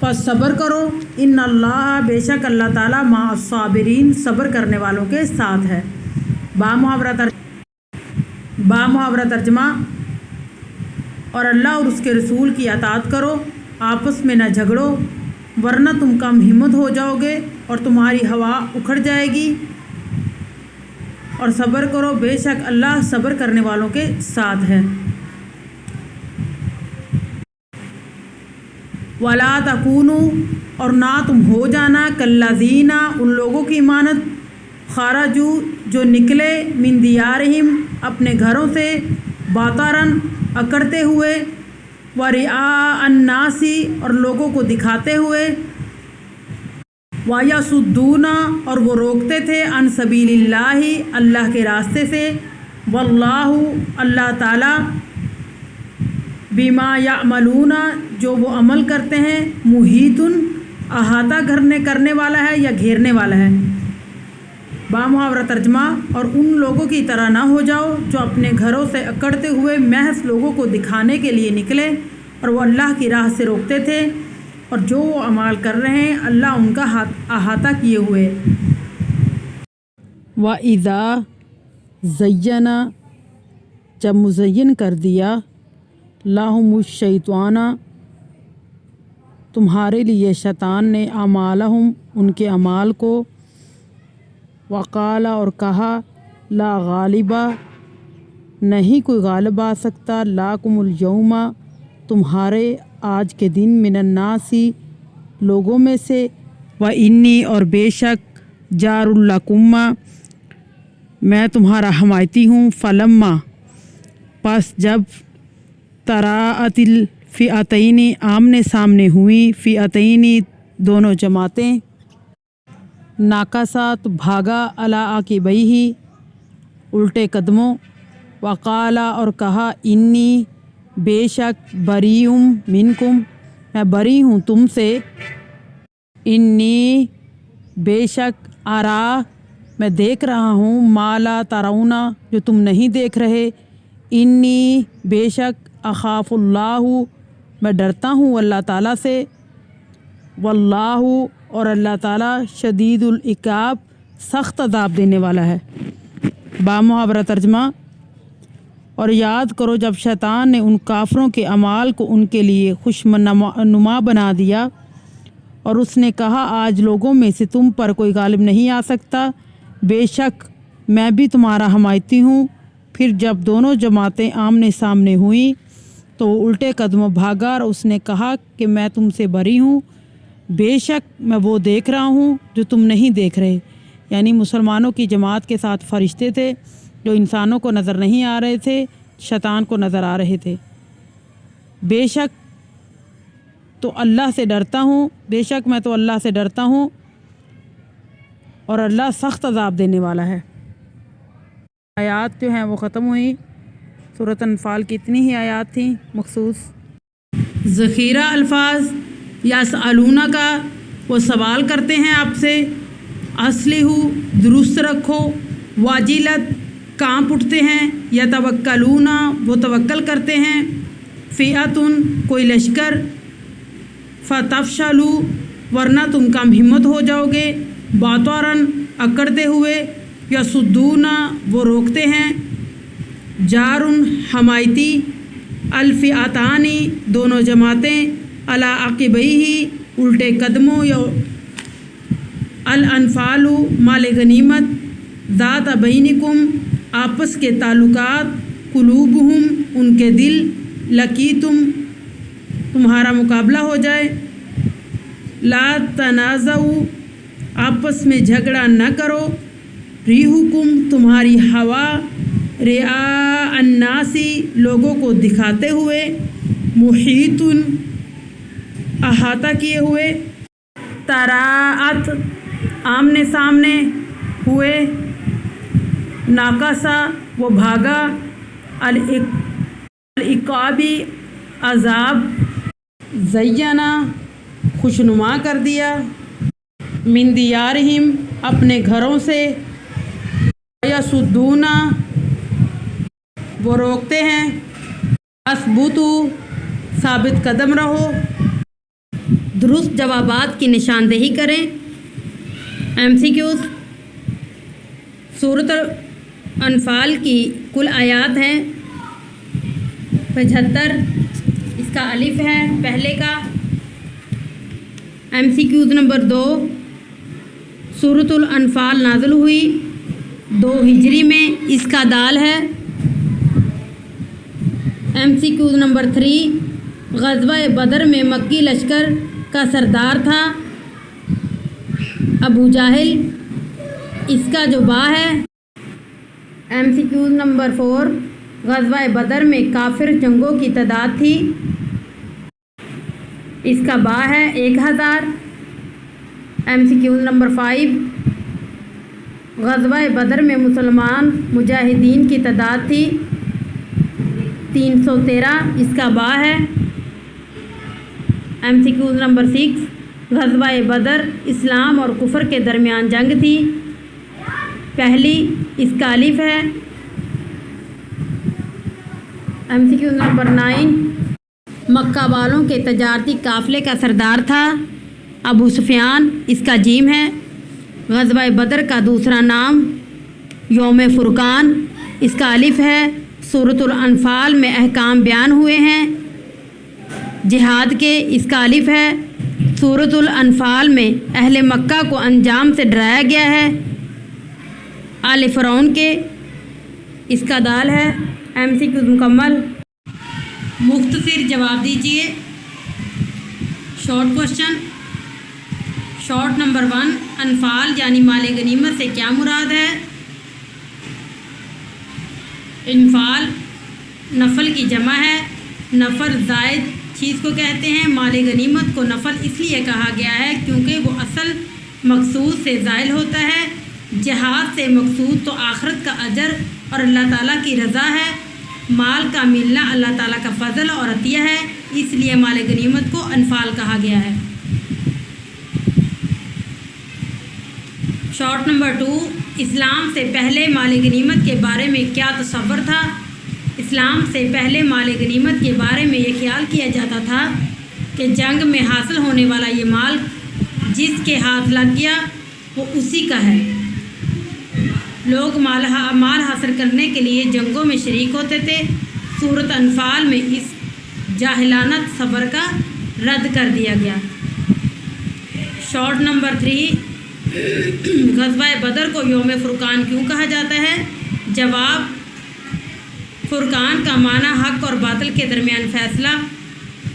پس صبر کرو، ان اللہ بے شک اللہ تعالیٰ مع الصابرین صبر کرنے والوں کے ساتھ ہے۔ با محاورہ ترجمہ، اور اللہ اور اس کے رسول کی اطاعت کرو، آپس میں نہ جھگڑو ورنہ تم کم ہمت ہو جاؤ گے اور تمہاری ہوا اکھڑ جائے گی، اور صبر کرو بے شک اللہ صبر کرنے والوں کے ساتھ ہے۔ وَلَا تَكُونُوا، اور نہ تم ہو جانا کالذین ان لوگوں کی مانند خرجوا جو نکلے من دیارہم اپنے گھروں سے بطراً اکڑتے ہوئے، وَرِئَاءَ النَّاسِ اور لوگوں کو دکھاتے ہوئے، وَيَصُدُّونَ اور وہ روکتے تھے عن سبیل اللہ اللہ کے راستے سے، واللہ اللہ تعالیٰ بما یعملون جو وہ عمل کرتے ہیں محیط احاطہ کرنے والا ہے یا گھیرنے والا ہے۔ با محاورہ ترجمہ، اور ان لوگوں کی طرح نہ ہو جاؤ جو اپنے گھروں سے اکڑتے ہوئے محض لوگوں کو دکھانے کے لیے نکلے اور وہ اللہ کی راہ سے روکتے تھے، اور جو وہ اعمال کر رہے ہیں اللہ ان کا احاطہ کیے ہوئے۔ وَإِذَا زَيَّنَ جب مزین کر دیا، لَهُمُ الشَّيْطَانُ تمہارے لیے شیطان نے، اعمالہم ان کے اعمال کو، وقال اور کہا، لا غالب نہیں کوئی غالب آ سکتا، لاکم الیوم تمہارے آج کے دن، من الناس لوگوں میں سے، وانی اور بے شک جار لکم میں تمہارا حمایتی ہوں، فلما پس جب تراءت الفئتین آمنے سامنے ہوئیں، فئتین دونوں جماعتیں، ناکسات بھاگا، علی عقبیہ الٹے قدموں، وقالا اور کہا، انی بے شک بریئم منکم میں بری ہوں تم سے، انی بے شک ارا میں دیکھ رہا ہوں، ما لا ترون جو تم نہیں دیکھ رہے، انی بے شک اخاف اللہ میں ڈرتا ہوں اللہ تعالیٰ سے، واللہ اور اللہ تعالیٰ شدید العقاب سخت عذاب دینے والا ہے۔ با محاورہ ترجمہ، اور یاد کرو جب شیطان نے ان کافروں کے اعمال کو ان کے لیے خوشنما بنا دیا اور اس نے کہا، آج لوگوں میں سے تم پر کوئی غالب نہیں آ سکتا، بے شک میں بھی تمہارا حمایتی ہوں۔ پھر جب دونوں جماعتیں آمنے سامنے ہوئیں تو وہ الٹے قدموں بھاگا اور اس نے کہا کہ میں تم سے بری ہوں، بے شک میں وہ دیکھ رہا ہوں جو تم نہیں دیکھ رہے، یعنی مسلمانوں کی جماعت کے ساتھ فرشتے تھے جو انسانوں کو نظر نہیں آ رہے تھے، شیطان کو نظر آ رہے تھے۔ بے شک تو اللہ سے ڈرتا ہوں، بے شک میں تو اللہ سے ڈرتا ہوں اور اللہ سخت عذاب دینے والا ہے۔ آیات جو ہیں وہ ختم ہوئی۔ سورۃ انفال کی اتنی ہی آیات تھیں مخصوص۔ ذخیرہ الفاظ، یسألونہ کا وہ سوال کرتے ہیں آپ سے، اصلحو درست رکھو، واجلت کانپ اٹھتے ہیں، یتوکلون وہ توکل کرتے ہیں، فئۃ کوئی لشکر، فتفشلوا ورنہ تم کم ہمت ہو جاؤ گے، باطراً اکڑتے ہوئے، یصدون وہ روکتے ہیں، جارن حمایتی، الفئتانی دونوں جماعتیں، علی عقبیہ الٹے قدموں، الانفال مال غنیمت، ذات بینکم آپس کے تعلقات، قلوبہم ان کے دل، لقیتم تمہارا مقابلہ ہو جائے، لا تنازعوا آپس میں جھگڑا نہ کرو، ریحکم تمہاری ہوا، رعاء الناس لوگوں کو دکھاتے ہوئے، محیط احاطہ کیے ہوئے، تراءت آمنے سامنے ہوئے، ناکسا وہ بھاگا، العقابی عذاب، زینا خوشنما کر دیا، من دیارہم اپنے گھروں سے، یصدون وہ روکتے ہیں، اثبتوا ثابت قدم رہو، درست جوابات کی نشاندہی کریں۔ MCQs۔ سورۃ انفال کی کل آیات ہیں 75۔ اس کا الف ہے پہلے کا۔ MCQs نمبر 2، سورۃ الانفال نازل ہوئی 2 ہجری میں، اس کا دال ہے۔ MCQs نمبر 3، غزوہ بدر میں مکی لشکر کا سردار تھا ابو جہل، اس کا جو با ہے۔ MCQs نمبر 4، غزوہ بدر میں کافر جنگوں کی تعداد تھی، اس کا با ہے 1000۔ MCQs نمبر 5، غزوہ بدر میں مسلمان مجاہدین کی تعداد تھی 313، اس کا با ہے۔ MCQs نمبر 6، غزوہ بدر اسلام اور کفر کے درمیان جنگ تھی، پہلی، اس کا الف ہے۔ MCQs نمبر 9، مکہ والوں کے تجارتی قافلے کا سردار تھا ابو سفیان، اس کا جیم ہے۔ غزوہ بدر کا دوسرا نام یوم فرقان، اس کا الف ہے۔ سورۃ الانفال میں احکام بیان ہوئے ہیں جہاد کے، اس کا الف ہے۔ سورۃ الانفال میں اہل مکہ کو انجام سے ڈرایا گیا ہے آل فرعون کے، اس کا دال ہے۔ MCQ مکمل۔ مختصر جواب دیجیے۔ Short question. شارٹ نمبر 1، انفال یعنی مال غنیمت سے کیا مراد ہے؟ انفال نفل کی جمع ہے، نفل زائد چیز کو کہتے ہیں۔ مال غنیمت کو نفل اس لیے کہا گیا ہے کیونکہ وہ اصل مقصود سے زائل ہوتا ہے۔ جہاد سے مقصود تو آخرت کا اجر اور اللہ تعالیٰ کی رضا ہے۔ مال کا ملنا اللہ تعالیٰ کا فضل اور عطیہ ہے، اس لیے مال غنیمت کو انفال کہا گیا ہے۔ شارٹ نمبر 2، اسلام سے پہلے مال غنیمت کے بارے میں کیا تصور تھا؟ اسلام سے پہلے مال غنیمت کے بارے میں یہ خیال کیا جاتا تھا کہ جنگ میں حاصل ہونے والا یہ مال جس کے ہاتھ لگ گیا وہ اسی کا ہے۔ لوگ مال حاصل کرنے کے لیے جنگوں میں شریک ہوتے تھے۔ سورۃ انفال میں اس جاہلانہ تصور کا رد کر دیا گیا۔ شارٹ نمبر 3، غزوہ بدر کو یوم فرقان کیوں کہا جاتا ہے؟ جواب، فرقان کا معنی حق اور باطل کے درمیان فیصلہ۔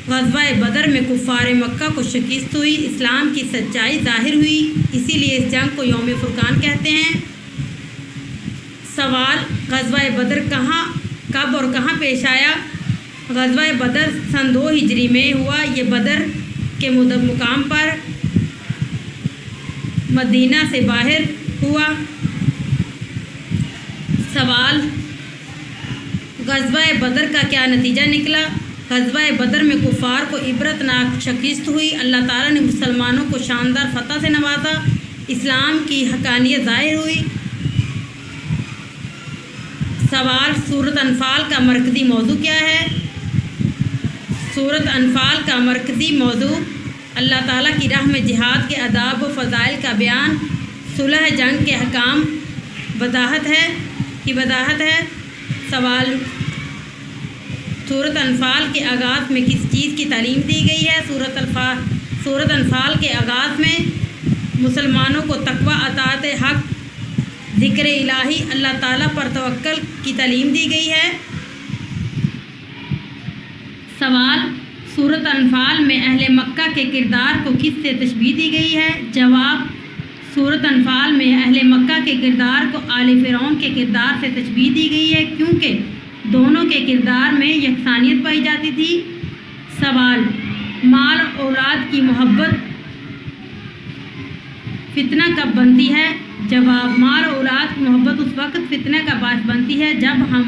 غزوہ بدر میں کفار مکہ کو شکست ہوئی، اسلام کی سچائی ظاہر ہوئی، اسی لیے اس جنگ کو یوم فرقان کہتے ہیں۔ سوال، غزوہ بدر کب اور کہاں پیش آیا؟ غزوہ بدر سن 2 ہجری میں ہوا۔ یہ بدر کے مقام پر مدینہ سے باہر ہوا۔ سوال، غزوہ بدر کا کیا نتیجہ نکلا؟ غزوہ بدر میں کفار کو عبرتناک شکست ہوئی، اللہ تعالیٰ نے مسلمانوں کو شاندار فتح سے نوازا، اسلام کی حقانیت ظاہر ہوئی۔ سوال، سورۃ انفال کا مرکزی موضوع کیا ہے؟ سورۃ انفال کا مرکزی موضوع اللہ تعالیٰ کی راہ میں جہاد کے آداب و فضائل کا بیان، صلح جنگ کے احکام وضاحت ہے۔ سوال، سورۃ انفال کے آغاز میں کس چیز کی تعلیم دی گئی ہے؟ سورۃ انفال کے آغاز میں مسلمانوں کو تقوی، اطاعت حق، ذکر الہی، اللہ تعالیٰ پر توکل کی تعلیم دی گئی ہے۔ سوال، سورۃ انفال میں اہل مکہ کے کردار کو کس سے تشبیہ دی گئی ہے؟ جواب، سورۃ انفال میں اہل مکہ کے کردار کو آل فرعون کے کردار سے تشبیہ دی گئی ہے کیونکہ دونوں کے کردار میں یکسانیت پائی جاتی تھی۔ سوال، مال اولاد کی محبت فتنہ کب بنتی ہے؟ جواب، مال اولاد کی محبت اس وقت فتنہ کا باعث بنتی ہے جب ہم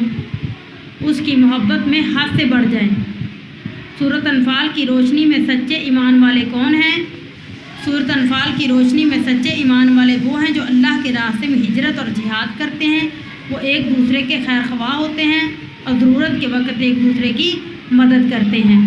اس کی محبت میں حد سے بڑھ جائیں۔ سورۃ انفال کی روشنی میں سچے ایمان والے کون ہیں؟ سورۃ انفال کی روشنی میں سچے ایمان والے وہ ہیں جو اللہ کے راستے میں ہجرت اور جہاد کرتے ہیں، وہ ایک دوسرے کے خیر خواہ ہوتے ہیں اور ضرورت کے وقت ایک دوسرے کی مدد کرتے ہیں۔